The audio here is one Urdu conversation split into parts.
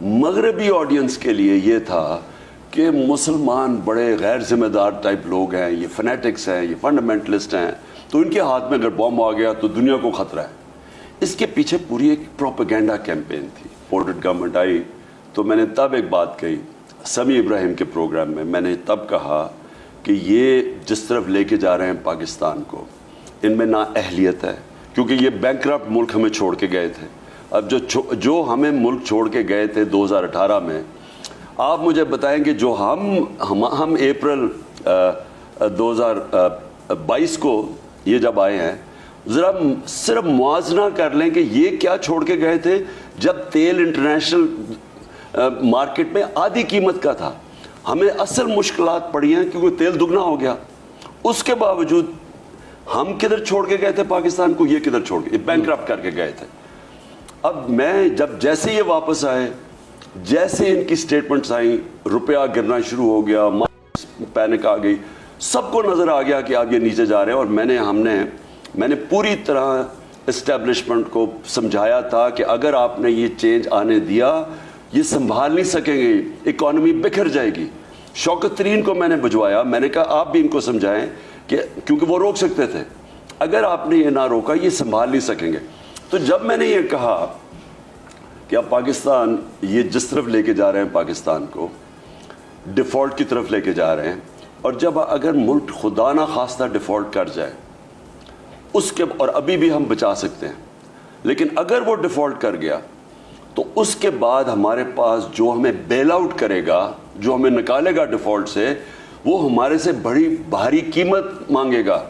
مغربی آڈینس کے لیے یہ تھا کہ مسلمان بڑے غیر ذمہ دار ٹائپ لوگ ہیں, یہ فنیٹکس ہیں, یہ فنڈامنٹلسٹ ہیں, تو ان کے ہاتھ میں اگر بم آ گیا تو دنیا کو خطرہ ہے. اس کے پیچھے پوری ایک پروپیگنڈا کیمپین تھی. سپورٹڈ گورنمنٹ آئی تو میں نے تب ایک بات کہی سمیع ابراہیم کے پروگرام میں نے تب کہا کہ یہ جس طرف لے کے جا رہے ہیں پاکستان کو, ان میں نا اہلیت ہے, کیونکہ یہ بینکرپٹ ملک ہمیں چھوڑ کے گئے تھے. اب جو ہمیں ملک چھوڑ کے گئے تھے 2018 میں, آپ مجھے بتائیں کہ جو ہم اپریل 2022 کو یہ جب آئے ہیں, ذرا صرف موازنہ کر لیں کہ یہ کیا چھوڑ کے گئے تھے جب تیل انٹرنیشنل مارکیٹ میں آدھی قیمت کا تھا. ہمیں اصل مشکلات پڑی ہیں کیونکہ تیل دگنا ہو گیا. اس کے باوجود ہم کدھر چھوڑ کے گئے تھے پاکستان کو, یہ کدھر چھوڑ کے بینکرپٹ کر کے گئے تھے. اب میں جیسے یہ واپس آئے, جیسے ان کی سٹیٹمنٹس آئیں, روپیہ گرنا شروع ہو گیا, پینک آ گئی, سب کو نظر آ گیا کہ آپ یہ نیچے جا رہے ہیں. اور میں نے پوری طرح اسٹیبلشمنٹ کو سمجھایا تھا کہ اگر آپ نے یہ چینج آنے دیا یہ سنبھال نہیں سکیں گے, اکانومی بکھر جائے گی. شوکت ترین کو میں نے بھجوایا, میں نے کہا آپ بھی ان کو سمجھائیں کہ کیونکہ وہ روک سکتے تھے, اگر آپ نے یہ نہ روکا یہ سنبھال نہیں سکیں گے. تو جب میں نے یہ کہا کہ اب پاکستان یہ جس طرف لے کے جا رہے ہیں پاکستان کو ڈیفالٹ کی طرف لے کے جا رہے ہیں, اور جب اگر ملک خدا نہ خواستہ ڈیفالٹ کر جائے اس کے, اور ابھی بھی ہم بچا سکتے ہیں, لیکن اگر وہ ڈیفالٹ کر گیا تو اس کے بعد ہمارے پاس جو ہمیں بیل آؤٹ کرے گا, جو ہمیں نکالے گا ڈیفالٹ سے, وہ ہمارے سے بڑی بھاری قیمت مانگے گا.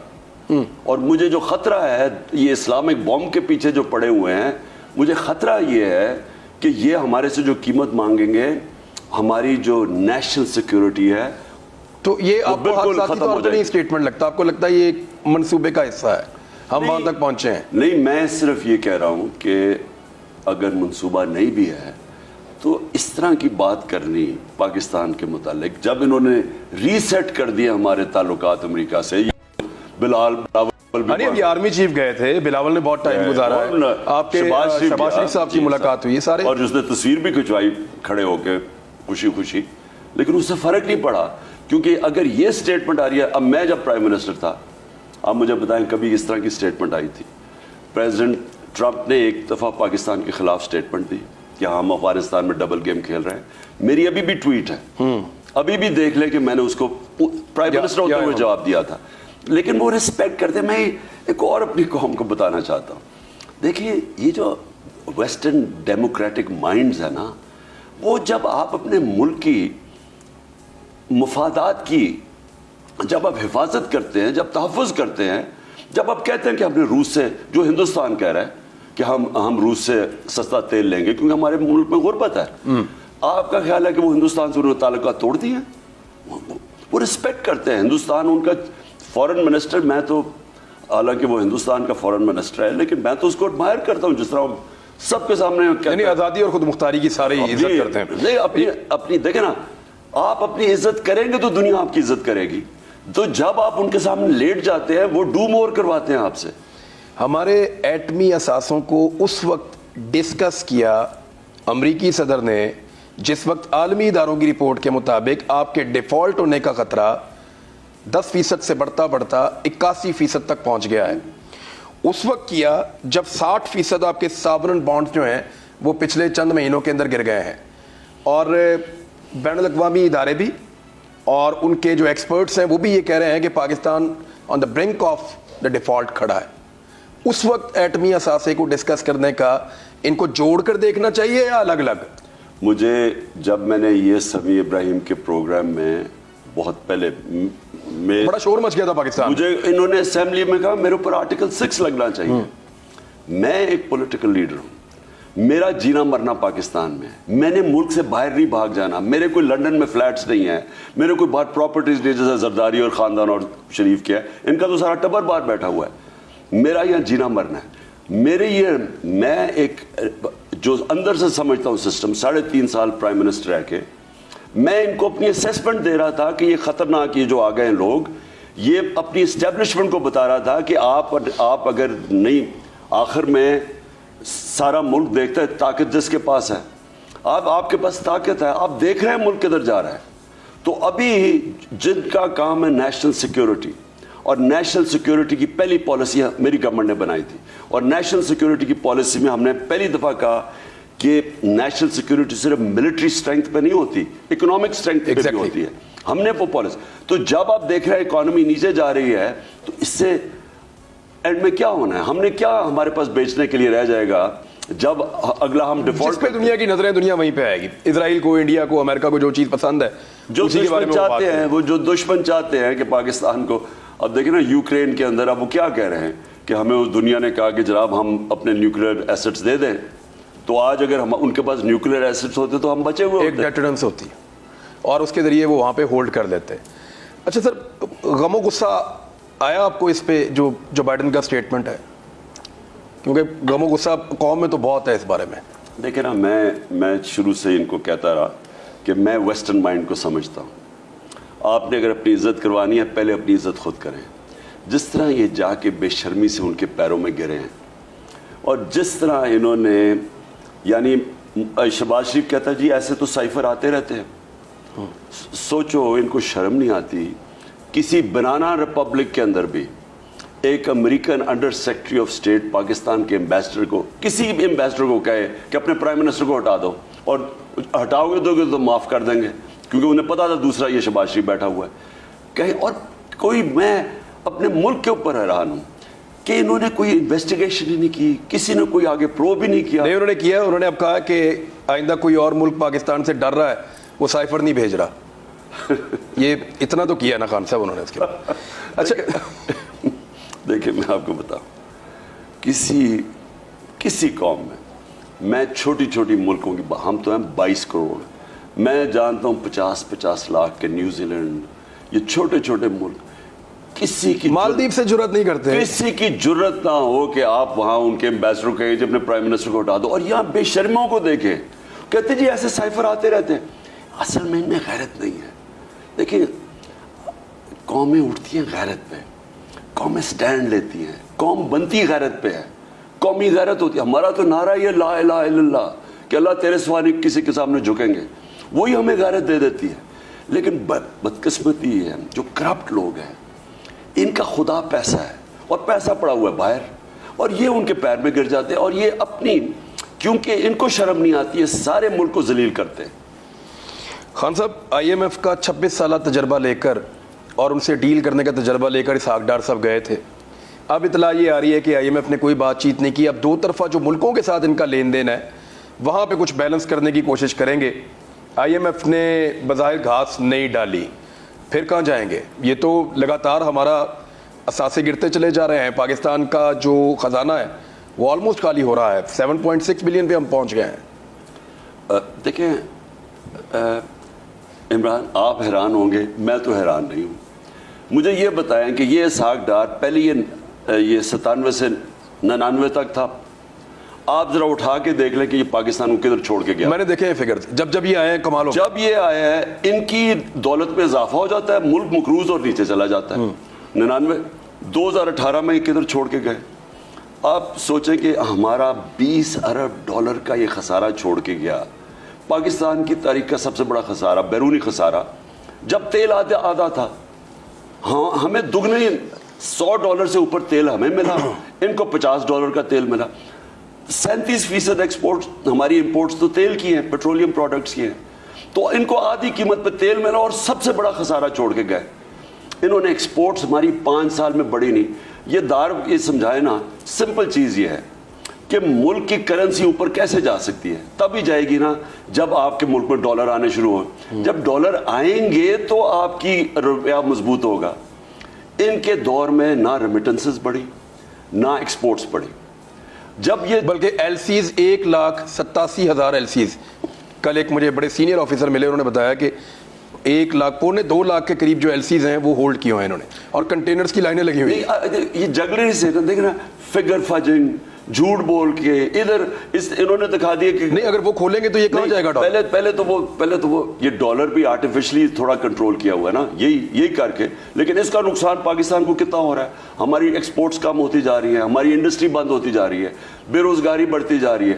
اور مجھے جو خطرہ ہے یہ اسلامک بوم کے پیچھے جو پڑے ہوئے ہیں, مجھے خطرہ یہ ہے کہ یہ ہمارے سے جو قیمت مانگیں گے, ہماری جو نیشنل سیکیورٹی ہے. تو یہ آپ کو حادثاتی طور پر نہیں اسٹیٹمنٹ لگتا, آپ کو لگتا ہے یہ ایک منصوبے کا حصہ ہے, ہم وہاں تک پہنچے ہیں؟ نہیں, میں صرف یہ کہہ رہا ہوں کہ اگر منصوبہ نہیں بھی ہے تو اس طرح کی بات کرنی پاکستان کے متعلق, جب انہوں نے ری سیٹ کر دیا ہمارے تعلقات امریکہ سے. بلاول ابھی آرمی چیف گئے تھے, بلاول نے بہت ٹائم گزارا ہے, آپ کے شہباز شریف صاحب کی ملاقات ہوئی سارے, اور جس نے تصویر بھی کھنچوائی کھڑے ہو کے خوشی خوشی, لیکن اس سے فرق نہیں پڑا. کیونکہ اگر یہ سٹیٹمنٹ آ رہی ہے, اب میں جب پرائم منسٹر تھا, آپ مجھے بتائیں کبھی اس طرح کی سٹیٹمنٹ آئی تھی؟ پریزیڈنٹ ٹرمپ نے ایک دفعہ پاکستان کے خلاف سٹیٹمنٹ دی کہ ہم افغانستان میں ڈبل گیم کھیل رہے ہیں. میری ابھی بھی ٹویٹ ہے, ابھی بھی دیکھ لیں کہ میں نے اس کو پرائم منسٹر ہوتے ہوئے جواب دیا تھا. لیکن وہ ریسپیکٹ کرتے. میں ایک اور اپنی قوم کو بتانا چاہتا ہوں, دیکھیے یہ جو ویسٹرن ڈیموکریٹک مائنڈز ہے نا, وہ جب آپ اپنے ملک کی مفادات کی جب آپ حفاظت کرتے ہیں, جب تحفظ کرتے ہیں, جب آپ کہتے ہیں کہ ہم نے روس سے, جو ہندوستان کہہ رہا ہے کہ ہم روس سے سستا تیل لیں گے کیونکہ ہمارے ملک میں غربت ہے, آپ کا خیال ہے کہ وہ ہندوستان سے انہوں نے تعلقات توڑ دیے ہیں؟ وہ رسپیکٹ کرتے ہیں. ہندوستان ان کا فورن منسٹر, میں تو حالانکہ وہ ہندوستان کا فورن منسٹر ہے لیکن میں تو اس کو ایڈمائر کرتا ہوں, جس طرح سب کے سامنے یعنی آزادی اور خود مختاری کی سارے عزت کرتے ہیں. نہیں, اپنی دیکھیں نا, آپ اپنی عزت کریں گے تو دنیا آپ کی عزت کرے گی. تو جب آپ ان کے سامنے لیٹ جاتے ہیں وہ ڈو مور کرواتے ہیں آپ سے. ہمارے ایٹمی اثاثوں کو اس وقت ڈسکس کیا امریکی صدر نے جس وقت عالمی اداروں کی رپورٹ کے مطابق آپ کے ڈیفالٹ ہونے کا خطرہ 10% سے بڑھتا 81% تک پہنچ گیا ہے. اس وقت کیا جب 60% آپ کے سابرن بانڈز جو ہیں وہ پچھلے چند مہینوں کے اندر گر گئے ہیں, اور بین الاقوامی ادارے بھی اور ان کے جو ایکسپرٹس ہیں وہ بھی یہ کہہ رہے ہیں کہ پاکستان آن دا برنک آف دا ڈیفالٹ کھڑا ہے. اس وقت ایٹمی اثاثے کو ڈسکس کرنے کا ان کو جوڑ کر دیکھنا چاہیے یا الگ الگ؟ مجھے جب میں نے یہ سمیع ابراہیم کے پروگرام میں بہت پہلے بڑا شور مچ گیا تھا پاکستان, مجھے انہوں نے اسمبلی میں کہا میرے اوپر آرٹیکل 6 لگنا چاہیے. میں ایک پولیٹیکل لیڈر ہوں, میرا جینا مرنا پاکستان میں ہے, میں نے ملک سے باہر نہیں بھاگ جانا. میرے کوئی لنڈن میں فلیٹس نہیں ہیں, میرے کوئی باہر پراپرٹیز نہیں جیسے زرداری اور خاندان اور شریف کیا ہے, ان کا تو سارا ٹبر باہر بیٹھا ہوا ہے. میرا یہاں جینا مرنا ہے. میرے یہ میں ایک جو اندر سے سمجھتا ہوں سسٹم, 3.5 سال پرائم منسٹر رہ کے میں ان کو اپنی اسیسمنٹ دے رہا تھا کہ یہ خطرناک, یہ جو آ گئے ہیں لوگ, یہ اپنی اسٹیبلشمنٹ کو بتا رہا تھا کہ آپ اگر نہیں, آخر میں سارا ملک دیکھتا ہے طاقت جس کے پاس ہے. آپ کے پاس طاقت ہے, آپ دیکھ رہے ہیں ملک کدھر جا رہا ہے. تو ابھی جن کا کام ہے نیشنل سیکیورٹی, اور نیشنل سیکیورٹی کی پہلی پالیسی میری گورنمنٹ نے بنائی تھی, اور نیشنل سیکیورٹی کی پالیسی میں ہم نے پہلی دفعہ کہا کہ نیشنل سیکیورٹی صرف ملٹری اسٹرینتھ پہ نہیں ہوتی, اکنامک اسٹرینتھ پہ بھی ہوتی ہے. ہم نے وہ پالیسی, تو جب آپ دیکھ رہے ہیں اکانومی نیچے جا رہی ہے تو اس سے اینڈ میں کیا ہونا ہے, ہم نے کیا ہمارے پاس بیچنے کے لیے رہ جائے گا جب اگلا ہم ڈیفالٹ پہ دنیا کی نظریں دنیا وہیں پہ آئے گی. اسرائیل کو, انڈیا کو, امریکہ کو جو چیز پسند ہے جو دشمن چاہتے ہیں, وہ جو دشمن چاہتے ہیں کہ پاکستان کو, اب دیکھیں نا یوکرین کے اندر اب وہ کیا کہہ رہے ہیں کہ ہمیں اس دنیا نے کہا کہ جناب ہم اپنے نیوکلیئر ایسٹس دے دیں, تو آج اگر ہم ان کے پاس نیوکلیئر ایسٹس ہوتے تو ہم بچے ہوئے ایک ڈیٹرنس ہوتی اور اس کے ذریعے وہ وہاں پہ ہولڈ کر لیتے. اچھا سر, غم و غصہ آیا آپ کو اس پہ جو بائیڈن کا سٹیٹمنٹ ہے, کیونکہ غم و غصہ قوم میں تو بہت ہے اس بارے میں. دیکھیں نا, میں شروع سے ان کو کہتا رہا کہ میں ویسٹرن مائنڈ کو سمجھتا ہوں. آپ نے اگر اپنی عزت کروانی ہے پہلے اپنی عزت خود کریں. جس طرح یہ جا کے بے شرمی سے ان کے پیروں میں گرے ہیں, اور جس طرح انہوں نے, یعنی شہباز شریف کہتا جی ایسے تو سائفر آتے رہتے ہیں. سوچو ان کو شرم نہیں آتی. کسی بنانا ریپبلک کے اندر بھی ایک American under secretary of state Pakistan کے ایمبیسڈر کو, کسی بھی ایمبیسڈر کو کہے کہ اپنے پرائم منسٹر کو ہٹا دو, اور ہٹاؤ گے تو معاف کر دیں گے, کیونکہ انہیں پتا تھا دوسرا یہ شہباز شریف بیٹھا ہوا ہے کہیں. اور کوئی, میں اپنے ملک کے اوپر حیران ہوں کہ انہوں نے کوئی انویسٹیگیشن ہی نہیں کی, کسی نے کوئی آگے پروب ہی نہیں کیا. نہیں انہوں نے کیا, انہوں نے اب کہا کہ آئندہ کوئی اور ملک پاکستان سے ڈر رہا ہے وہ سائفر نہیں بھیج رہا. یہ اتنا تو کیا نا خان صاحب انہوں نے اس کے بعد. اچھا دیکھیں میں آپ کو بتاؤں, کسی قوم میں چھوٹی چھوٹی ملکوں کی, ہم تو ہیں 22 کروڑ, میں جانتا ہوں 50 لاکھ کے نیوزی لینڈ, یہ چھوٹے چھوٹے ملک, کسی کی مالدیپ سے جرت نہیں کرتے, کسی کی جرت نہ ہو کہ آپ وہاں ان کے ایمبیسڈر کو کہیں اپنے پرائم منسٹر کو ہٹا دو. اور یہاں بے شرموں کو دیکھیں, کہتے جی ایسے سائفر آتے رہتے ہیں. اصل میں ان میں غیرت نہیں ہے. دیکھیں قومیں اٹھتی ہیں غیرت پہ, قومیں سٹینڈ لیتی ہیں, قوم بنتی غیرت پہ ہے, قومی غیرت ہوتی ہے. ہمارا تو نعرہ یہ لا الہ الا اللہ کہ اللہ تیرے سوا نہیں کسی کے سامنے جھکیں گے, وہی ہمیں غیرت دے دیتی ہے. لیکن بدقسمتی یہ ہے جو کرپٹ لوگ ہیں, ان کا خدا پیسہ ہے, اور پیسہ پڑا ہوا ہے باہر, اور یہ ان کے پیر میں گر جاتے ہیں, اور یہ اپنی, کیونکہ ان کو شرم نہیں آتی ہے, سارے ملک کو ذلیل کرتے ہیں. خان صاحب, آئی ایم ایف کا 26 سالہ تجربہ لے کر اور ان سے ڈیل کرنے کا تجربہ لے کر اسحاق ڈار صاحب گئے تھے. اب اطلاع یہ آ رہی ہے کہ آئی ایم ایف نے کوئی بات چیت نہیں کی. اب دو طرفہ جو ملکوں کے ساتھ ان کا لین دین ہے وہاں پہ کچھ بیلنس کرنے کی کوشش کریں گے. آئی ایم ایف نے بظاہر گھاس نہیں ڈالی, پھر کہاں جائیں گے؟ یہ تو لگاتار ہمارا اثاثے گرتے چلے جا رہے ہیں. پاکستان کا جو خزانہ ہے وہ آلموسٹ خالی ہو رہا ہے, 7.6 بلین پہ ہم پہنچ گئے ہیں. دیکھیں عمران, آپ حیران ہوں گے, میں تو حیران نہیں ہوں. مجھے یہ بتائیں کہ یہ اسحاق ڈار پہلے یہ 97 سے 99 تک تھا. آپ ذرا اٹھا کے دیکھ لیں کہ یہ پاکستان کو کدھر چھوڑ کے گیا. میں نے دیکھے ہیں فگرز, جب یہ آئے ہیں کمال ہو, جب یہ آئے ہیں ان کی دولت میں اضافہ ہو جاتا ہے, ملک مقروض اور نیچے چلا جاتا ہے. 2018 میں یہ کدھر چھوڑ کے گئے. آپ سوچیں کہ ہمارا $20 ارب کا یہ خسارہ چھوڑ کے گیا. پاکستان کی تاریخ کا سب سے بڑا خسارہ, بیرونی خسارہ. جب تیل آدھا تھا, ہاں ہمیں دگنے $100 سے اوپر تیل ہمیں ملا, ان کو $50 کا تیل ملا. 37% ایکسپورٹ ہماری امپورٹس تو تیل کی ہیں, پیٹرولیم پروڈکٹس کی ہیں. تو ان کو آدھی قیمت پہ تیل ملا اور سب سے بڑا خسارہ چھوڑ کے گئے. انہوں نے ایکسپورٹس ہماری 5 سال میں بڑھی نہیں. یہ سمجھائے نا, سمپل چیز یہ ہے کہ ملک کی کرنسی اوپر کیسے جا سکتی ہے, تب ہی جائے گی نا جب آپ کے ملک میں ڈالر آنے شروع ہو. جب ڈالر آئیں گے تو آپ کی روپیہ مضبوط ہوگا. ان کے دور میں نہ ریمیٹنسز بڑھی نہ ایکسپورٹس بڑھی. جب یہ بلکہ ایل سیز 1,87,000 ایل سیز, کل ایک مجھے بڑے سینئر آفیسر ملے, انہوں نے بتایا کہ 1,2 لاکھ کے قریب جو ایل سیز ہیں وہ ہولڈ کیے ہوئے ہیں انہوں نے, اور کنٹینرز کی لائنیں لگی ہوئی ہیں. یہ جگلے سے دیکھنا, فگر فجنگ, جھوٹ بول کے ادھر انہوں نے دکھا دیا کہ نہیں, اگر وہ کھولیں گے تو یہ کہاں جائے گا ڈالر. پہلے تو وہ یہ ڈالر بھی آرٹیفیشلی تھوڑا کنٹرول کیا ہوا ہے نا, یہی کر کے. لیکن اس کا نقصان پاکستان کو کتنا ہو رہا ہے. ہماری ایکسپورٹس کم ہوتی جا رہی ہیں, ہماری انڈسٹری بند ہوتی جا رہی ہے, بے روزگاری بڑھتی جا رہی ہے.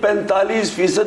45%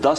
10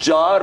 4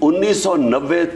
1990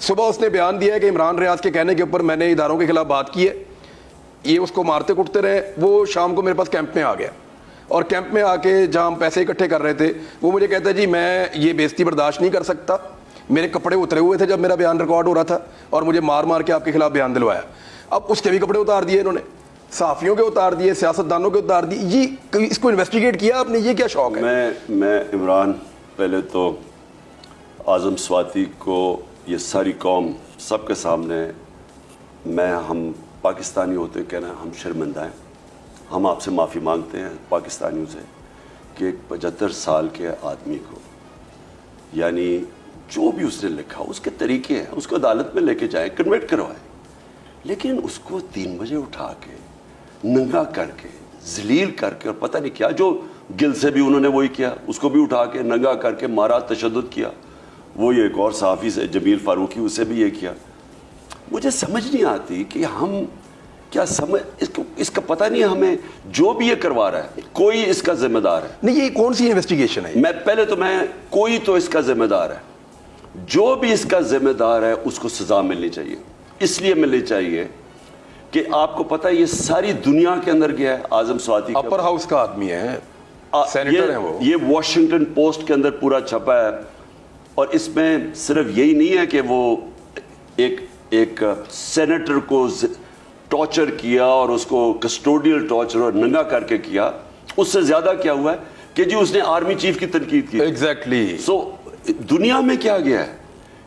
صبح اس نے بیان دیا ہے کہ عمران ریاض کے کہنے کے اوپر میں نے اداروں کے خلاف بات کی ہے, یہ اس کو مارتے کٹتے رہے. وہ شام کو میرے پاس کیمپ میں آ گیا, اور کیمپ میں آ کے جہاں ہم پیسے اکٹھے کر رہے تھے وہ مجھے کہتا ہے جی میں یہ بےزتی برداشت نہیں کر سکتا, میرے کپڑے اترے ہوئے تھے جب میرا بیان ریکارڈ ہو رہا تھا, اور مجھے مار مار کے آپ کے خلاف بیان دلوایا. اب اس کے بھی کپڑے اتار دیے انہوں نے, صحافیوں کے اتار دیے, سیاستدانوں کے اتار دیے. یہ اس کو انویسٹیگیٹ کیا آپ نے, یہ کیا شوق ہے؟ میں عمران, پہلے تو اعظم سواتی کو یہ ساری قوم سب کے سامنے ہم پاکستانی ہوتے کہنا ہم شرمندہ ہیں. ہم آپ سے معافی مانگتے ہیں پاکستانیوں سے کہ ایک 75 سال کے آدمی کو, یعنی جو بھی اس نے لکھا اس کے طریقے ہیں, اس کو عدالت میں لے کے جائیں, کنویکٹ کروائیں, لیکن اس کو 3 بجے اٹھا کے ننگا کر کے ذلیل کر کے, اور پتہ نہیں کیا, جو گل سے بھی انہوں نے وہی کیا, اس کو بھی اٹھا کے ننگا کر کے مارا, تشدد کیا. وہ ایک اور صحافی سے جمیل فاروقی, اسے بھی یہ کیا. مجھے سمجھ نہیں آتی کہ ہم کیا اس کا پتہ نہیں ہمیں, جو بھی یہ کروا رہا ہے کوئی اس کا ذمہ دار ہے. نہیں, یہ کون سی انویسٹیگیشن ہے؟ کوئی تو اس کا ذمہ دار ہے. جو بھی اس کا ذمہ دار ہے اس کو سزا ملنی چاہیے. اس لیے ملنی چاہیے کہ آپ کو پتہ ہے یہ ساری دنیا کے اندر گیا ہے. اعظم سواتی اپر ہاؤس کا آدمی ہے, سینیٹر ہیں وہ. یہ واشنگٹن پوسٹ کے اندر پورا چھپا ہے, اور اس میں صرف یہی نہیں ہے کہ وہ ایک سینیٹر کو ٹارچر کیا اور اس کو کسٹوڈیل ٹارچر اور ننگا کر کے کیا. اس سے زیادہ کیا ہوا ہے کہ جی اس نے آرمی چیف کی تنقید کی. ایگزیکٹلی. سو دنیا میں کیا گیا ہے,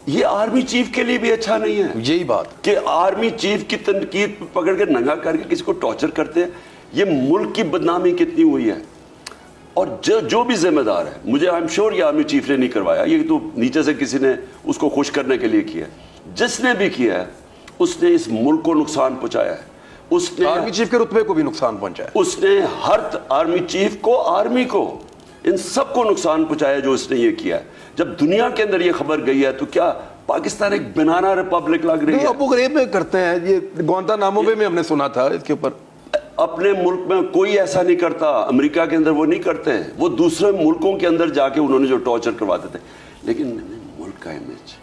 یہ آرمی چیف کے لیے بھی اچھا نہیں ہے یہی بات کہ آرمی چیف کی تنقید پکڑ کے ننگا کر کے کسی کو ٹارچر کرتے ہیں. یہ ملک کی بدنامی کتنی ہوئی ہے. اور جو بھی ذمہ دار ہے, مجھے آئی ایم شیور یہ آرمی چیف نے نہیں کروایا, یہ تو نیچے سے کسی نے اس کو خوش کرنے کے لیے کیا. جس نے بھی کیا ہے اس نے اس ملک کو نقصان پہنچایا ہے. اس نے آرمی چیف کے رتبے کو بھی نقصان پہنچایا. اس نے ہر آرمی چیف کو, آرمی کو, ان سب کو نقصان پہنچایا جو اس نے یہ کیا ہے. جب دنیا کے اندر یہ خبر گئی ہے تو کیا پاکستان ایک بنانا ریپبلک لگ رہی ہے؟ ابو غریب میں کرتے ہیں یہ, گوانتانامو میں ہم نے سنا تھا اس کے اوپر. اپنے ملک میں کوئی ایسا نہیں کرتا, امریکہ کے اندر وہ نہیں کرتے, وہ دوسرے ملکوں کے اندر جا کے انہوں نے جو ٹارچر کرواتے تھے. لیکن ملک کا امیج,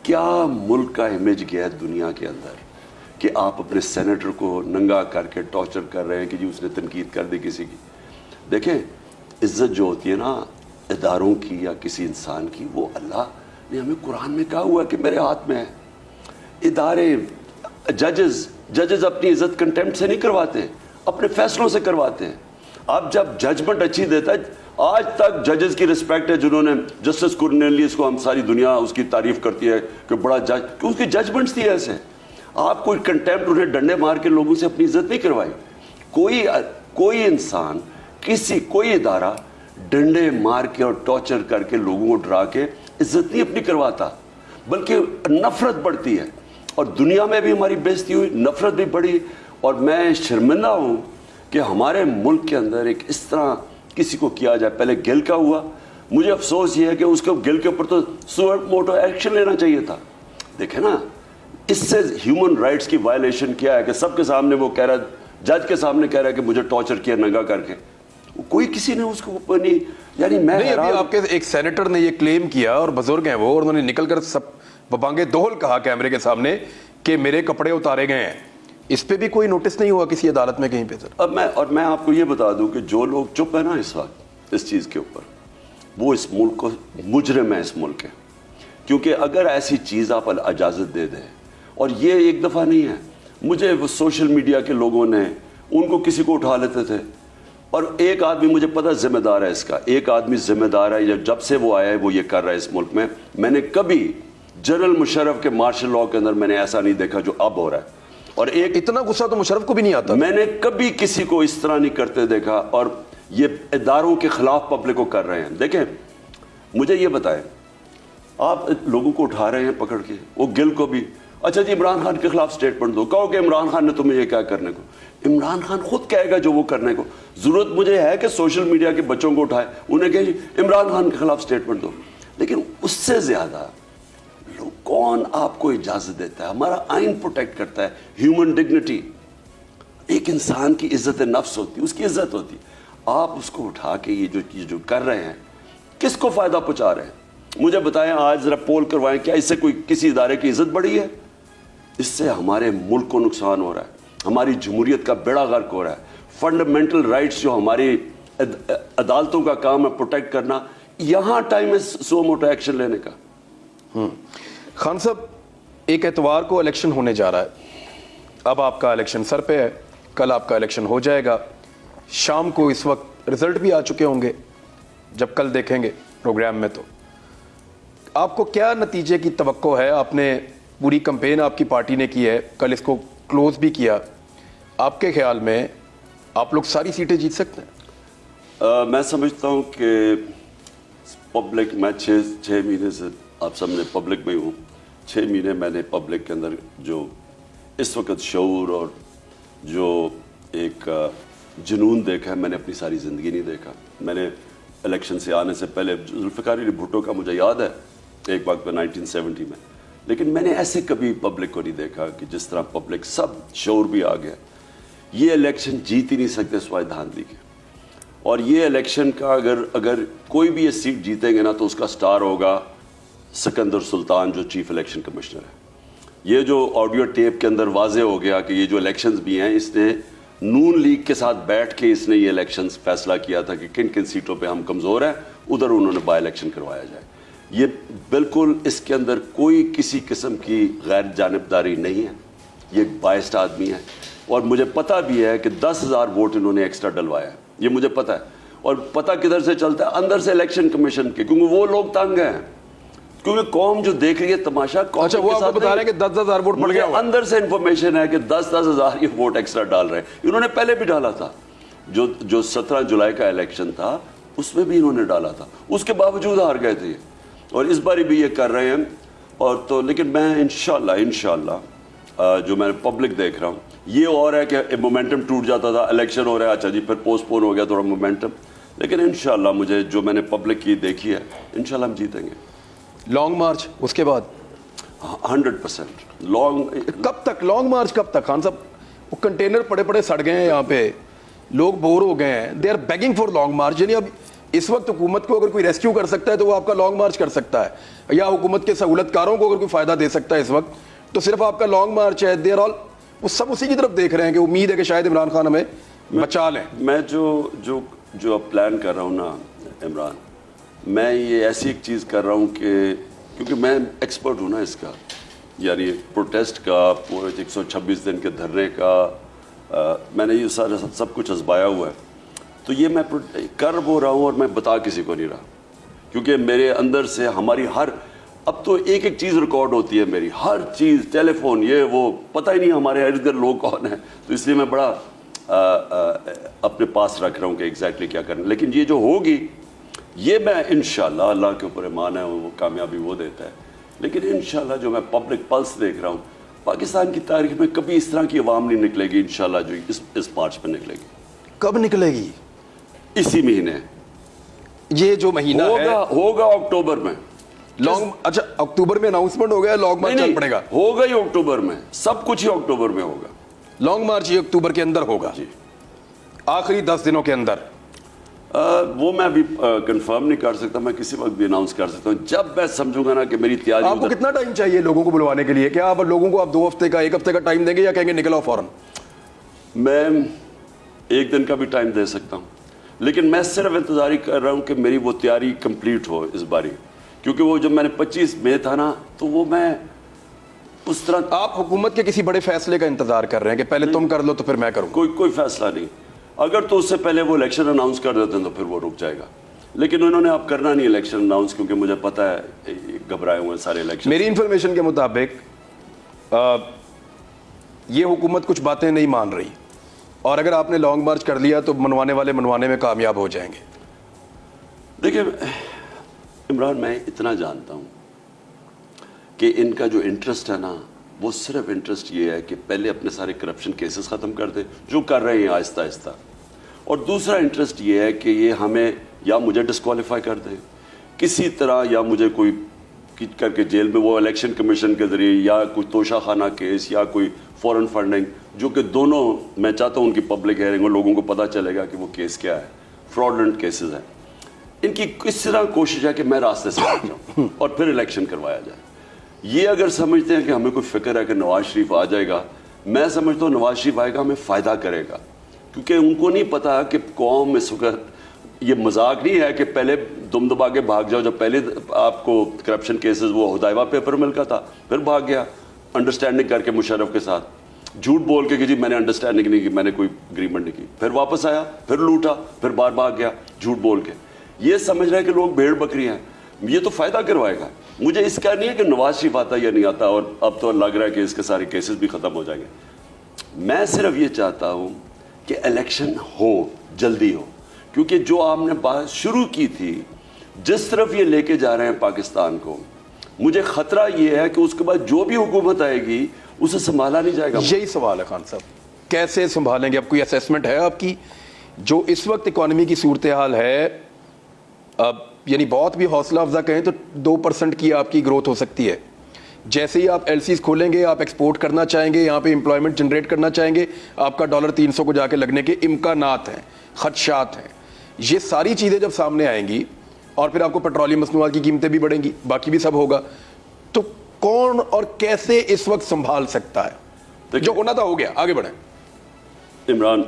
کیا ملک کا امیج گیا ہے دنیا کے اندر کہ آپ اپنے سینیٹر کو ننگا کر کے ٹارچر کر رہے ہیں کہ جی اس نے تنقید کر دی کسی کی. دیکھیں عزت جو ہوتی ہے نا اداروں کی یا کسی انسان کی, وہ اللہ نے ہمیں قرآن میں کہا ہوا کہ میرے ہاتھ میں ہے. ادارے, ججز اپنی عزت کنٹیمپٹ سے نہیں کرواتے, اپنے فیصلوں سے کرواتے ہیں. اب جب ججمنٹ اچھی دیتا ہے, آج تک ججز کی رسپیکٹ ہے جنہوں نے, جسٹس کورنیلیس کو ہم ساری دنیا اس کی تعریف کرتی ہے کہ بڑا جج, کہ اس کی ججمنٹس تھی ایسے. آپ کوئی کنٹیمپٹ انہیں ڈنڈے مار کے لوگوں سے اپنی عزت نہیں کروائی. کوئی انسان, کوئی ادارہ ڈنڈے مار کے اور ٹارچر کر کے لوگوں کو ڈرا کے عزت نہیں اپنی کرواتا, بلکہ نفرت بڑھتی ہے. اور دنیا میں بھی ہماری بےزتی ہوئی, نفرت بھی بڑھی. اور میں شرمندہ ہوں کہ ہمارے ملک کے اندر ایک اس طرح کسی کو کیا جائے. پہلے گل کا ہوا, مجھے افسوس یہ ہے کہ اس کو گل کے اوپر تو موٹو ایکشن لینا چاہیے تھا. دیکھیں نا اس سے ہیومن رائٹس کی وائلیشن کیا ہے کہ سب کے سامنے وہ کہہ رہا ہے, جج کے سامنے کہہ رہا ہے کہ مجھے ٹارچر کیا ننگا کر کے. کوئی کسی نے اس کو اوپر نہیں, یعنی میں نہیں, ابھی آپ کے ایک سینیٹر نے یہ کلیم کیا, اور بزرگ ہیں وہ, اور انہوں نے نکل کر سب ببانگے دوہل کہا کیمرے کے سامنے کہ میرے کپڑے اتارے گئے ہیں. اس پہ بھی کوئی نوٹس نہیں ہوا کسی عدالت میں کہیں پہ سر؟ اب میں آپ کو یہ بتا دوں کہ جو لوگ چپ ہیں نا اس وقت اس چیز کے اوپر, وہ اس ملک کو مجرم ہے, اس ملک کے. کیونکہ اگر ایسی چیز آپ اجازت دے دیں, اور یہ ایک دفعہ نہیں ہے, مجھے وہ سوشل میڈیا کے لوگوں نے ان کو کسی کو اٹھا لیتے تھے, اور ایک آدمی مجھے پتہ ذمہ دار ہے اس کا, ایک آدمی ذمہ دار ہے, جب سے وہ آیا ہے وہ یہ کر رہا ہے اس ملک میں. میں نے کبھی جنرل مشرف کے مارشل لاء کے اندر میں نے ایسا نہیں دیکھا جو اب ہو رہا ہے. اور ایک اتنا غصہ تو مشرف کو بھی نہیں آتا, میں نے کبھی کسی کو اس طرح نہیں کرتے دیکھا, اور یہ اداروں کے خلاف پبلک کو کر رہے ہیں. دیکھیں مجھے یہ بتائیں, آپ لوگوں کو اٹھا رہے ہیں پکڑ کے, وہ گل کو بھی, اچھا جی عمران خان کے خلاف سٹیٹمنٹ دو, کہو کہ عمران خان نے تمہیں یہ کیا کرنے کو. عمران خان خود کہے گا جو وہ کرنے کو. ضرورت مجھے ہے کہ سوشل میڈیا کے بچوں کو اٹھائے, انہیں کہیں عمران خان کے خلاف سٹیٹمنٹ دو. لیکن اس سے زیادہ کون آپ کو اجازت دیتا ہے؟ ہمارا آئین پروٹیکٹ کرتا ہے ہیومن ڈگنیٹی. ایک انسان کی عزت نفس ہوتی ہے, اس کی عزت ہوتی ہے. آپ اس کو اٹھا کے یہ جو کر رہے ہیں, کس کو فائدہ پہنچا رہے ہیں؟ مجھے بتائیں آج ذرا پول کروائیں کیا اس سے کوئی کسی ادارے کی عزت بڑھی ہے؟ اس سے ہمارے ملک کو نقصان ہو رہا ہے، ہماری جمہوریت کا بیڑا غرق ہو رہا ہے، فنڈامنٹل رائٹس جو ہماری عدالتوں کا کام ہے پروٹیکٹ کرنا، یہاں ٹائم ہے سو موٹا ایکشن لینے کا۔ خان صاحب ایک اتوار کو الیکشن ہونے جا رہا ہے، اب آپ کا الیکشن سر پہ ہے، کل آپ کا الیکشن ہو جائے گا، شام کو اس وقت رزلٹ بھی آ چکے ہوں گے جب کل دیکھیں گے پروگرام میں، تو آپ کو کیا نتیجے کی توقع ہے؟ آپ نے پوری کمپین آپ کی پارٹی نے کی ہے، کل اس کو کلوز بھی کیا، آپ کے خیال میں آپ لوگ ساری سیٹیں جیت سکتے ہیں؟ میں سمجھتا ہوں کہ پبلک، میں 6 مہینے سے آپ سامنے پبلک میں ہوں، 6 مہینے میں نے پبلک کے اندر جو اس وقت شعور اور جو ایک جنون دیکھا ہے، میں نے اپنی ساری زندگی نہیں دیکھا۔ میں نے الیکشن سے آنے سے پہلے ذوالفقار علی بھٹو کا مجھے یاد ہے ایک وقت میں 1970 میں، لیکن میں نے ایسے کبھی پبلک کو نہیں دیکھا کہ جس طرح پبلک سب شعور بھی آ گیا۔ یہ الیکشن جیت ہی نہیں سکتے سوائے دھاندلی کے، اور یہ الیکشن کا اگر کوئی بھی یہ سیٹ جیتیں گے نا تو اس کا سٹار ہوگا سکندر سلطان جو چیف الیکشن کمشنر ہے۔ یہ جو آڈیو ٹیپ کے اندر واضح ہو گیا کہ یہ جو الیکشنز بھی ہیں، اس نے نون لیگ کے ساتھ بیٹھ کے اس نے یہ الیکشنز فیصلہ کیا تھا کہ کن کن سیٹوں پہ ہم کمزور ہیں، ادھر انہوں نے بائی الیکشن کروایا جائے۔ یہ بالکل اس کے اندر کوئی کسی قسم کی غیر جانبداری نہیں ہے، یہ ایک بائسڈ آدمی ہے، اور مجھے پتہ بھی ہے کہ 10,000 ووٹ انہوں نے ایکسٹرا ڈلوایا ہے، یہ مجھے پتہ ہے۔ اور پتہ کدھر سے چلتا ہے؟ اندر سے الیکشن کمیشن کے، کیونکہ وہ لوگ تنگ ہیں، کیونکہ قوم جو دیکھ رہی ہے تماشا۔ اچھا، وہ آپ کو بتا رہے ہیں کہ 10,000 ووٹ پڑ گیا؟ اندر سے انفارمیشن ہے کہ 10,000 یہ ووٹ ایکسٹرا ڈال رہے ہیں، انہوں نے پہلے بھی ڈالا تھا، جو 17 جولائی کا الیکشن تھا اس میں بھی انہوں نے ڈالا تھا، اس کے باوجود ہار گئے تھے، اور اس باری بھی یہ کر رہے ہیں۔ اور تو لیکن میں انشاءاللہ جو میں پبلک دیکھ رہا ہوں، یہ اور ہے کہ مومنٹم ٹوٹ جاتا تھا، الیکشن ہو رہا ہے، اچھا جی پھر پوسٹ پون ہو گیا تھوڑا مومنٹم، لیکن انشاءاللہ مجھے جو میں نے پبلک کی دیکھی ہے، انشاءاللہ ہم جیتیں گے۔ لانگ مارچ اس کے بعد 100% لانگ۔ کب تک لانگ مارچ کب تک خان صاحب؟ وہ کنٹینر پڑے پڑے سڑ گئے ہیں یہاں پہ، لوگ بور ہو گئے ہیں، they are begging for long march. یعنی اب اس وقت حکومت کو اگر کوئی ریسکیو کر سکتا ہے تو وہ آپ کا لانگ مارچ کر سکتا ہے، یا حکومت کے سہولت کاروں کو اگر کوئی فائدہ دے سکتا ہے اس وقت تو صرف آپ کا لانگ مارچ ہے۔ دے آر آل، وہ سب اسی کی طرف دیکھ رہے ہیں کہ امید ہے کہ شاید عمران خان ہمیں بچا لیں۔ میں جو اب پلان کر رہا ہوں نا عمران، میں یہ ایسی ایک چیز کر رہا ہوں کہ کیونکہ میں ایکسپرٹ ہوں نا اس کا، یعنی پروٹیسٹ کا، پورے 126 دن کے دھرنے کا، میں نے یہ سارا سب کچھ آزمایا ہوا ہے، تو یہ میں کر وہ رہا ہوں اور میں بتا کسی کو نہیں رہا، کیونکہ میرے اندر سے ہماری اب تو ایک چیز ریکارڈ ہوتی ہے میری، ہر چیز، ٹیلی فون، یہ وہ، پتہ ہی نہیں ہمارے ارد گرد لوگ کون ہیں، تو اس لیے میں بڑا اپنے پاس رکھ رہا ہوں کہ ایگزیکٹلی کیا کرنا۔ لیکن یہ جو ہوگی یہ میں انشاءاللہ، اللہ کے اوپر ایمان ہے، وہ کامیابی وہ دیتا ہے، لیکن انشاءاللہ جو میں پبلک پلس دیکھ رہا ہوں، پاکستان کی تاریخ میں کبھی اس طرح کی عوام نہیں نکلے گی انشاءاللہ جو اس مارچ میں نکلے گی۔ کب نکلے گی؟ اسی مہینے، یہ جو مہینہ ہوگا اکتوبر میں۔ لانگ، اچھا اکتوبر میں اناؤنسمنٹ ہو گیا، لانگ مارچ چل پڑے گا؟ ہوگا ہی اکتوبر میں، سب کچھ ہی اکتوبر میں ہوگا۔ لانگ مارچ یہ اکتوبر کے اندر ہوگا؟ جی، آخری 10 دنوں کے اندر؟ وہ میں ابھی کنفرم نہیں کر سکتا، میں کسی وقت بھی اناؤنس کر سکتا ہوں جب میں سمجھوں گا نا کہ میری تیاری۔ آپ کو کتنا ٹائم چاہیے لوگوں کو بلوانے کے لیے؟ کیا آپ لوگوں کو آپ 2 ہفتے کا، 1 ہفتے کا ٹائم دیں گے یا کہیں گے نکلو فوراً؟ میں 1 دن کا بھی ٹائم دے سکتا ہوں، لیکن میں صرف انتظار کر رہا ہوں کہ میری وہ تیاری کمپلیٹ ہو اس باری، کیونکہ وہ جب میں نے 25 میں تھا نا تو وہ میں اس طرح۔ آپ حکومت کے کسی بڑے فیصلے کا انتظار کر رہے ہیں کہ پہلے تم کر لو تو پھر میں کروں؟ کوئی فیصلہ نہیں، اگر تو اس سے پہلے وہ الیکشن اناؤنس کر دیتے ہیں تو پھر وہ رک جائے گا، لیکن انہوں نے اب کرنا نہیں الیکشن اناؤنس، کیونکہ مجھے پتا ہے گھبرائے ہوئے سارے الیکشن۔ میری انفارمیشن کے مطابق یہ حکومت کچھ باتیں نہیں مان رہی، اور اگر آپ نے لانگ مارچ کر لیا تو منوانے والے منوانے میں کامیاب ہو جائیں گے۔ دیکھیں عمران، میں اتنا جانتا ہوں کہ ان کا جو انٹرسٹ ہے نا، وہ صرف انٹرسٹ یہ ہے کہ پہلے اپنے سارے کرپشن کیسز ختم کر دیں جو کر رہے ہیں آہستہ آہستہ، اور دوسرا انٹرسٹ یہ ہے کہ یہ ہمیں یا مجھے ڈسکوالیفائی کر دیں کسی طرح، یا مجھے کوئی کر کے جیل میں، وہ الیکشن کمیشن کے ذریعے، یا کوئی توشہ خانہ کیس، یا کوئی فورن فنڈنگ، جو کہ دونوں میں چاہتا ہوں ان کی پبلک ہیئرنگ اور لوگوں کو پتہ چلے گا کہ وہ کیس کیا ہے، فراڈلنٹ کیسز ہیں۔ ان کی کس طرح کوشش ہے کہ میں راستے سے ہٹ جاؤں اور پھر الیکشن کروایا جائے. یہ اگر سمجھتے ہیں کہ ہمیں کوئی فکر ہے کہ نواز شریف آ جائے گا, میں سمجھتا ہوں نواز شریف آئے گا ہمیں فائدہ کرے گا, کیونکہ ان کو نہیں پتا کہ قوم اس وقت, یہ مذاق نہیں ہے کہ پہلے دم دبا کے بھاگ جاؤ. جب پہلے آپ کو کرپشن کیسز وہ ہدایبہ پیپر مل کا تھا, پھر بھاگ گیا انڈرسٹینڈنگ کر کے مشرف کے ساتھ, جھوٹ بول کے کہ جی میں نے انڈرسٹینڈنگ نہیں کی, میں نے کوئی اگریمنٹ نہیں کی, پھر واپس آیا, پھر لوٹا, پھر بار بھاگ گیا جھوٹ بول کے. یہ سمجھ رہے ہیں کہ لوگ بھیڑ بکری ہیں, یہ تو فائدہ کروائے گا. مجھے اس کا نہیں ہے کہ نواز شریف آتا یا نہیں آتا, اور اب تو لگ رہا ہے کہ اس کے سارے کیسز بھی ختم ہو جائیں گے. میں صرف یہ چاہتا ہوں کہ الیکشن ہو, جلدی ہو, کیونکہ جو آپ نے بات شروع کی تھی جس طرف یہ لے کے جا رہے ہیں پاکستان کو, مجھے خطرہ یہ ہے کہ اس کے بعد جو بھی حکومت آئے گی اسے سنبھالا نہیں جائے گا. یہی سوال ہے خان صاحب, کیسے سنبھالیں گے؟ اب کوئی اسیسمنٹ ہے آپ کی جو اس وقت اکانومی کی صورتحال ہے, اب یعنی بہت بھی حوصلہ افزا کہیں تو 2% کی آپ کی گروتھ ہو سکتی ہے. جیسے ہی آپ ایل سیز کھولیں گے, آپ ایکسپورٹ کرنا چاہیں گے, یہاں پہ امپلائمنٹ جنریٹ کرنا چاہیں گے, آپ کا $300 کو جا کے لگنے کے امکانات ہیں, خدشات ہیں. یہ ساری چیزیں جب سامنے آئیں گی اور پھر آپ کو پیٹرولیم مصنوعات کی قیمتیں بھی بڑھیں گی, باقی بھی سب ہوگا, تو کون اور کیسے اس وقت سنبھال سکتا ہے؟ جو ہونا تھا ہو گیا, آگے بڑھیں. عمران,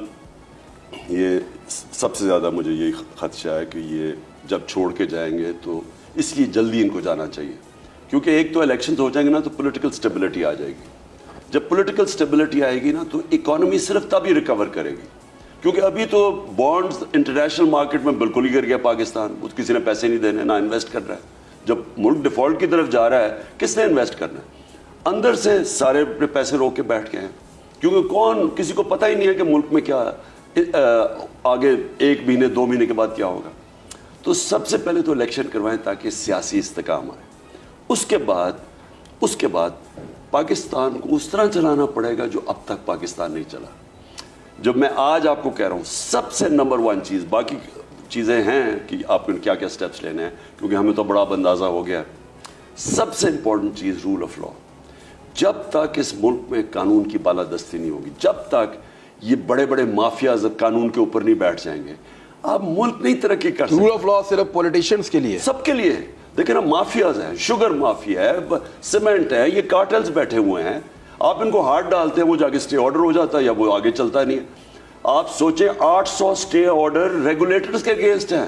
یہ سب سے زیادہ مجھے یہی خدشہ ہے کہ یہ جب چھوڑ کے جائیں گے تو اس لیے جلدی ان کو جانا چاہیے, کیونکہ ایک تو الیکشنز ہو جائیں گے نا تو پولیٹیکل سٹیبلٹی آ جائے گی. جب پولیٹیکل سٹیبلٹی آئے گی نا تو اکانومی صرف تب ہی ریکور کرے گی, کیونکہ ابھی تو بانڈز انٹرنیشنل مارکیٹ میں بالکل ہی گر گیا پاکستان, کسی نے پیسے نہیں دینے, نہ انویسٹ کر رہا ہے. جب ملک ڈیفالٹ کی طرف جا رہا ہے کس نے انویسٹ کرنا ہے؟ اندر سے سارے اپنے پیسے روک کے بیٹھ گئے ہیں, کیونکہ کون, کسی کو پتہ ہی نہیں ہے کہ ملک میں کیا آگے 1 مہینے 2 مہینے کے بعد کیا ہوگا. تو سب سے پہلے تو الیکشن کروائیں تاکہ سیاسی استحکام آئے. اس کے بعد پاکستان کو اس طرح چلانا پڑے گا جو اب تک پاکستان نہیں چلا. جب میں آج آپ کو کہہ رہا ہوں سب سے نمبر 1 چیز, باقی چیزیں ہیں کہ آپ کو کیا کیا سٹیپس لینے ہیں کیونکہ ہمیں تو بڑا اندازہ ہو گیا, سب سے امپورٹنٹ چیز رول آف لا. جب تک اس ملک میں قانون کی بالادستی نہیں ہوگی, جب تک یہ بڑے بڑے مافیاز قانون کے اوپر نہیں بیٹھ جائیں گے, آپ ملک نہیں ترقی کر سکتے. رول آف لا صرف پولیٹیشینز کے لیے, سب کے لیے. دیکھیں نا, مافیاز ہیں, شوگر مافیا ہے, سیمنٹ ہے, یہ کارٹلز بیٹھے ہوئے ہیں. آپ ان کو ہاتھ ڈالتے ہیں, وہ جا کے اسٹے آرڈر ہو جاتا ہے یا وہ آگے چلتا نہیں ہے. آپ سوچیں 800 اسٹے آرڈر ریگولیٹرز کے اگینسٹ ہیں.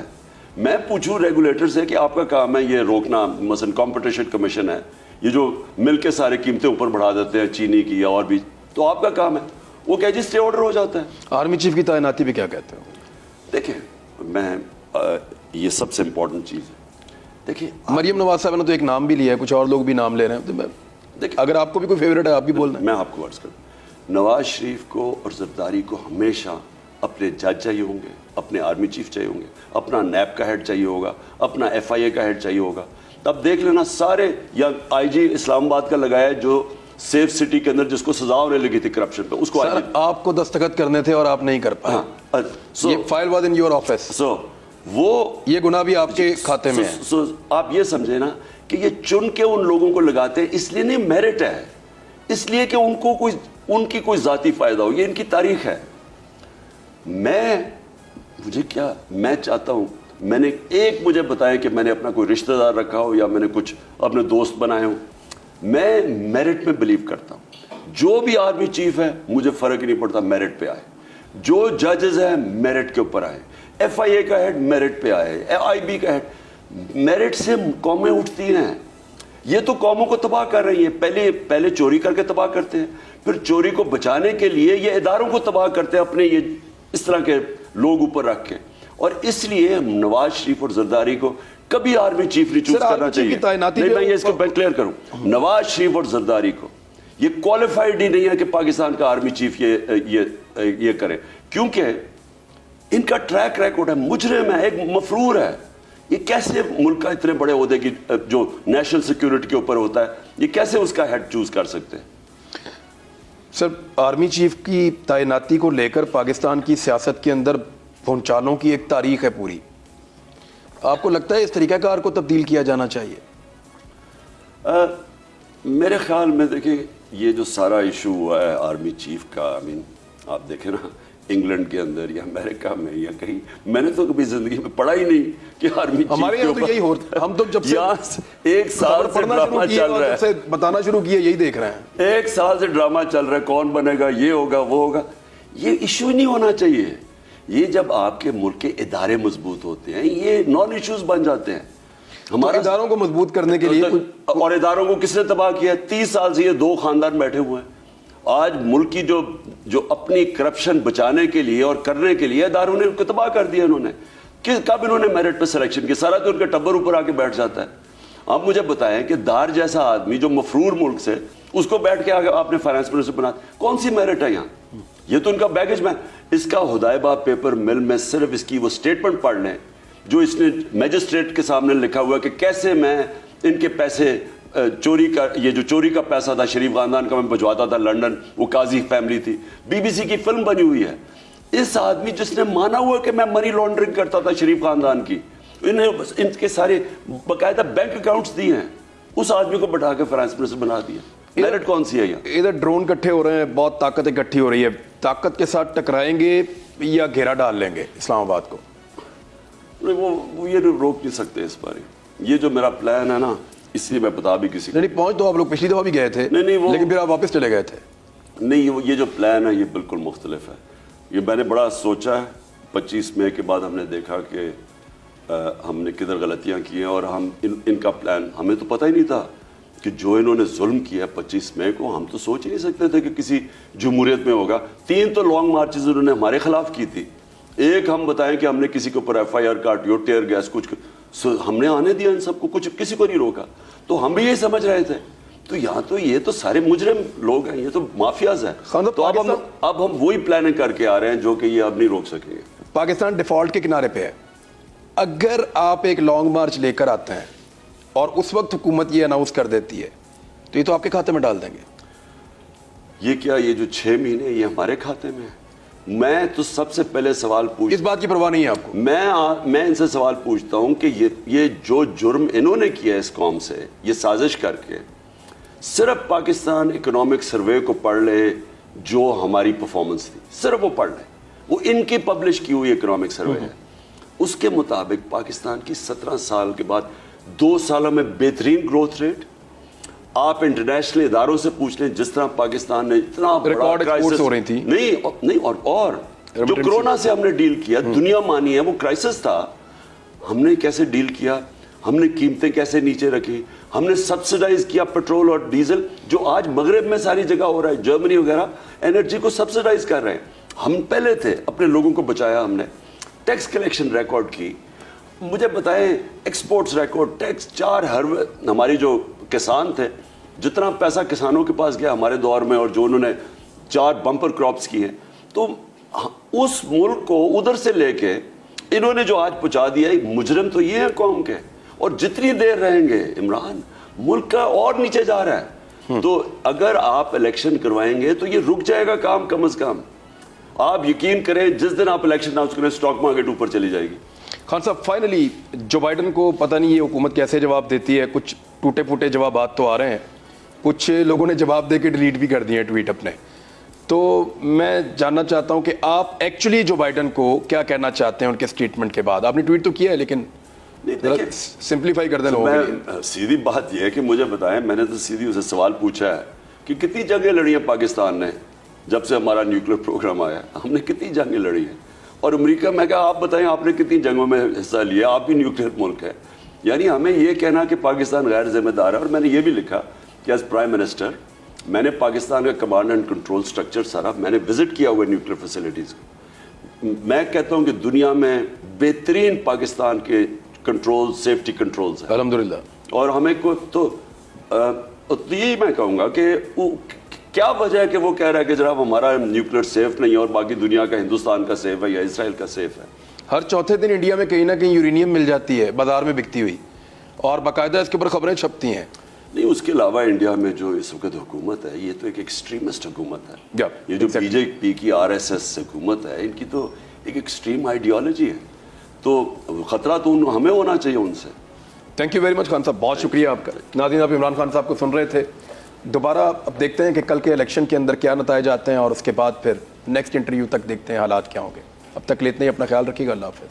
میں پوچھوں ریگولیٹر سے کہ آپ کا کام ہے یہ روکنا, مثلا کمپٹیشن کمیشن ہے, یہ جو مل کے سارے قیمتیں اوپر بڑھا دیتے ہیں چینی کی یا اور بھی, تو آپ کا کام ہے, وہ کہ جی اسٹے آرڈر ہو جاتا ہے. آرمی چیف کی تعیناتی بھی کیا کہتے ہیں؟ دیکھیں میں یہ سب سے امپورٹنٹ چیز ہے. دیکھیں مریم نواز صاحب نے تو ایک نام بھی لیا ہے, کچھ اور لوگ بھی نام لے رہے ہیں, تو اگر آپ کو بھی کوئی فیوریٹ ہے آپ بھی بولنا. میں آپ کو عرض کروں, نواز شریف کو اور زرداری کو ہمیشہ اپنے جج چاہیے ہوں گے, اپنے آرمی چیف چاہیے ہوں گے, اپنا نیب کا ہیڈ چاہیے ہوگا, اپنا FIA کا ہیڈ چاہیے ہوگا. تب دیکھ لینا سارے, یا IG اسلام آباد کا لگایا جو سیف سٹی کے اندر جس کو سزا ہونے لگی تھی کرپشن پہ, اس کو سر آپ کو دستخط کرنے تھے اور آپ نہیں کر پائے. یہ file was in your office, وہ یہ گناہ بھی آپ کے کھاتے میں ہے. آپ یہ سمجھے نا کہ یہ چن کے ان لوگوں کو لگاتے ہیں, اس لیے نہیں میرٹ ہے, اس لیے کہ ان کی کوئی ذاتی فائدہ ہو, یہ ان کی تاریخ ہے. میں چاہتا ہوں, میں نے مجھے بتائیں کہ میں نے اپنا کوئی رشتہ دار رکھا ہو یا میں نے کچھ اپنے دوست بنائے ہوں, میں میرٹ میں بلیو کرتا ہوں. جو بھی آرمی چیف ہے مجھے فرق نہیں پڑتا, میرٹ پہ آئے. جو ججز ہیں میرٹ کے اوپر آئے, FIA کا ہیڈ میرٹ پہ آئے, IB کا ہیڈ. میرٹ سے قومیں اٹھتی ہیں. یہ تو قوموں کو تباہ کر رہی ہیں, پہلے چوری کر کے تباہ کرتے ہیں, پھر چوری کو بچانے کے لیے یہ اداروں کو تباہ کرتے ہیں اپنے یہ اس طرح کے لوگ اوپر رکھ کے. اور اس لیے نواز شریف اور زرداری کو کبھی آرمی چیف نہیں چوز کرنا چاہیے. میں یہ اس کو کلیئر کروں, نواز شریف اور زرداری کو یہ کوالیفائڈ ہی نہیں ہے کہ پاکستان کا آرمی چیف یہ کرے, کیونکہ ان کا ٹریک ریکارڈ ہے, مجرم ہے, ایک مفرور ہے. یہ کیسے ملک کا اتنے بڑے عہدے کی جو نیشنل سیکیورٹی کے اوپر ہوتا ہے, یہ کیسے اس کا ہیڈ چوز کر سکتے ہیں؟ سر آرمی چیف کی تعیناتی کو لے کر پاکستان کی سیاست کے اندر پہنچالوں کی ایک تاریخ ہے پوری. آپ کو لگتا ہے اس طریقہ کار کو تبدیل کیا جانا چاہیے؟ میرے خیال میں دیکھیں یہ جو سارا ایشو ہوا ہے آرمی چیف کا, آپ دیکھیں نا انگلینڈ کے اندر یا امریکہ میں یا کہیں, میں نے تو کبھی زندگی میں پڑھا ہی نہیں کہ آرمی چیف ہمارے یہاں تو یہی ہوتا ہے. ہم تو جب سے یہاں ایک سال سے ڈرامہ چل رہا ہے, بتانا شروع کیا یہی دیکھ رہے ہیں. ایک سال سے ڈرامہ چل رہا ہے, کون بنے گا, یہ ہوگا وہ ہوگا. یہ ایشو نہیں ہونا چاہیے. یہ جب آپ کے ملک کے ادارے مضبوط ہوتے ہیں یہ نان ایشوز بن جاتے ہیں. ہمارے اداروں کو مضبوط کرنے کے لیے اور اداروں کو کس نے تباہ کیا ہے؟ 30 سال سے یہ 2 خاندان بیٹھے ہوئے ہیں. آج ملک کی جو اپنی کرپشن بچانے کے لیے اور کرنے کے لیے اداروں نے ان کو تباہ کر دیا. انہوں نے کب انہوں نے میرٹ پہ سلیکشن کیا؟ سارا تو ان کا ٹبر اوپر آ کے بیٹھ جاتا ہے. آپ مجھے بتائیں کہ دار جیسا آدمی جو مفرور ملک سے, اس کو بیٹھ کے آپ نے فائنانس منسٹر بنا, کون سی میرٹ ہے یہاں؟ یہ تو ان کا بیگیج میں. اس کا ہدایبہ پیپر مل میں صرف اس کی وہ سٹیٹمنٹ پڑھ لیں جو اس نے میجسٹریٹ کے سامنے لکھا ہوا کہ کیسے میں ان کے پیسے چوری کا, یہ جو چوری کا پیسہ تھا شریف خاندان کا, میں بھجواتا تھا لنڈن. وہ قاضی فیملی تھی, BBC کی فلم بنی ہوئی ہے. اس آدمی جس نے مانا ہوا کہ میں منی لانڈرنگ کرتا تھا شریف خاندان کی, انہیں ان کے سارے باقاعدہ بینک اکاؤنٹس دیے ہیں, اس آدمی کو بٹھا کے فائنانس منسٹر بنا دیا. میرٹ کون سی ہے یہ؟ ادھر ڈرون اکٹھے ہو رہے ہیں, بہت طاقت اکٹھی ہو رہی ہے. طاقت کے ساتھ ٹکرائیں گے یا گھیرا ڈال لیں گے اسلام آباد کو؟ وہ یہ روک نہیں سکتے اس بارے. یہ جو میرا پلان ہے نا, اس لیے میں بتا بھی کسی کو نہیں. پہنچ تو آپ لوگ پچھلی دفعہ بھی گئے تھے, لیکن پھر آپ واپس چلے گئے تھے. نہیں, یہ جو پلان ہے یہ بالکل مختلف ہے. یہ میں نے بڑا سوچا ہے. 25 مئی کے بعد ہم نے دیکھا کہ ہم نے کدھر غلطیاں کی ہیں, اور ہم ان کا پلان ہمیں تو پتہ ہی نہیں تھا کہ جو انہوں نے ظلم کیا 25 مئی کو, ہم تو سوچ ہی نہیں سکتے تھے کہ کسی جمہوریت میں ہوگا. 3 تو لانگ مارچز انہوں نے ہمارے خلاف کی تھی. ایک ہم بتائیں کہ ہم نے کسی کے اوپر FIR کاٹی اور ٹیئر گیس کچھ, ہم نے آنے دیا ان سب کو, کچھ کسی کو نہیں روکا. تو ہم بھی یہی سمجھ رہے تھے. تو یہاں تو یہ تو سارے مجرم لوگ ہیں, یہ تو مافیاز ہیں. تو اب ہم وہی پلاننگ کر کے آ رہے ہیں جو کہ یہ اب نہیں روک سکیں گے. پاکستان ڈیفالٹ کے کنارے پہ ہے. اگر آپ ایک لانگ مارچ لے کر آتے ہیں اور اس وقت حکومت یہ اناؤنس کر دیتی ہے تو یہ تو آپ کے کھاتے میں ڈال دیں گے. یہ کیا, یہ جو 6 مہینے یہ ہمارے کھاتے میں ہے؟ میں تو سب سے پہلے سوال اس بات کی پرواہ نہیں ہے آپ کو. میں ان سے سوال پوچھتا ہوں کہ یہ جو جرم انہوں نے کیا اس قوم سے, یہ سازش کر کے, صرف پاکستان اکنامک سروے کو پڑھ لے جو ہماری پرفارمنس تھی, صرف وہ پڑھ لے. وہ ان کی پبلش کی ہوئی اکنامک سروے ہے. اس کے مطابق پاکستان کی 17 سال کے بعد 2 سالوں میں بہترین گروتھ ریٹ. آپ انٹرنیشنل اداروں سے پوچھ لیں, جس طرح پاکستان نے اتنا ریکارڈ ایکسپورٹس ہو رہی تھی. نہیں اور جو کرونا سے ہم نے ڈیل کیا, دنیا مانی ہے وہ کرائسس تھا, ہم نے کیسے ڈیل کیا, ہم نے قیمتیں کیسے نیچے رکھی, ہم نے سبسیڈائز کیا پیٹرول اور ڈیزل, جو آج مغرب میں ساری جگہ ہو رہا ہے. جرمنی وغیرہ انرجی کو سبسیڈائز کر رہے ہیں. ہم پہلے تھے, اپنے لوگوں کو بچایا ہم نے. ٹیکس کلیکشن ریکارڈ کی. مجھے بتائیں ایکسپورٹس ریکارڈ, ٹیکس 4 ہماری جو کسان تھے, جتنا پیسہ کسانوں کے پاس گیا ہمارے دور میں, اور جو انہوں نے 4 بمپر کراپس کی ہیں, تو اس ملک کو ادھر سے لے کے انہوں نے جو آج پہنچا دیا ہے. مجرم تو یہ ہے قوم کے, اور جتنی دیر رہیں گے عمران, ملک کا اور نیچے جا رہا ہے. تو اگر آپ الیکشن کروائیں گے تو یہ رک جائے گا کام. کم از کم آپ یقین کریں, جس دن آپ الیکشن اناؤنس کریں اسٹاک مارکیٹ اوپر چلی جائے گی. خان صاحب, فائنلی جو بائیڈن کو پتہ نہیں یہ حکومت کیسے جواب دیتی ہے. کچھ ٹوٹے پھوٹے جوابات تو آ رہے ہیں, کچھ لوگوں نے جواب دے کے ڈیلیٹ بھی کر دیے ٹویٹ اپنے. تو میں جاننا چاہتا ہوں کہ آپ ایکچولی جو بائیڈن کو کیا کہنا چاہتے ہیں ان کے اسٹیٹمنٹ کے بعد. آپ نے ٹویٹ تو کیا ہے, لیکن سمپلیفائی کر دیں لوگوں کے لیے. سیدھی بات یہ ہے کہ مجھے بتائیں, میں نے تو سیدھی اسے سوال پوچھا ہے کہ کتنی جنگیں لڑی ہیں پاکستان نے جب سے ہمارا نیوکلیر پروگرام آیا. ہم نے کتنی جنگیں لڑی ہیں, اور امریکہ, میں کہا آپ بتائیں آپ نے کتنی جنگوں میں حصہ لیا, آپ بھی نیوکلیر ملک ہے. یعنی ہمیں یہ کہنا کہ پاکستان غیر ذمہ دار ہے. اور میں نے یہ بھی لکھا کہ ایز پرائم منسٹر میں نے پاکستان کا کمانڈ اینڈ کنٹرول سٹرکچر سارا میں نے وزٹ کیا ہوا ہے نیوکلیر فیسلٹیز کو. میں کہتا ہوں کہ دنیا میں بہترین پاکستان کے کنٹرول سیفٹی کنٹرولز ہیں الحمدللہ. اور ہمیں کو تو یہی میں کہوں گا کہ کیا وجہ ہے کہ وہ کہہ رہا ہے کہ جناب ہمارا نیوکلیر سیف نہیں ہے اور باقی دنیا کا, ہندوستان کا سیف ہے یا اسرائیل کا سیف ہے. ہر چوتھے دن انڈیا میں کہیں نہ کہیں یورینیم مل جاتی ہے بازار میں بکتی ہوئی, اور باقاعدہ اس کے اوپر خبریں چھپتی ہیں. نہیں, اس کے علاوہ انڈیا میں جو اس وقت حکومت ہے یہ تو ایک ایکسٹریمسٹ حکومت ہے. یہ جو BJP کی RSS حکومت ہے, ان کی تو ایک ایکسٹریم آئیڈیالوجی ہے. تو خطرہ تو ہمیں ہونا چاہیے ان سے. Thank you very much Khan صاحب, بہت شکریہ آپ کا. ناظرین, آپ عمران خان صاحب کو سن رہے تھے. دوبارہ اب دیکھتے ہیں کہ کل کے الیکشن کے اندر کیا نتائج آتے ہیں, اور اس کے بعد پھر نیکسٹ انٹرویو تک دیکھتے ہیں حالات کیا ہوں گے. اب تک لیتے ہیں, اپنا خیال رکھیے گا. اللہ حافظ.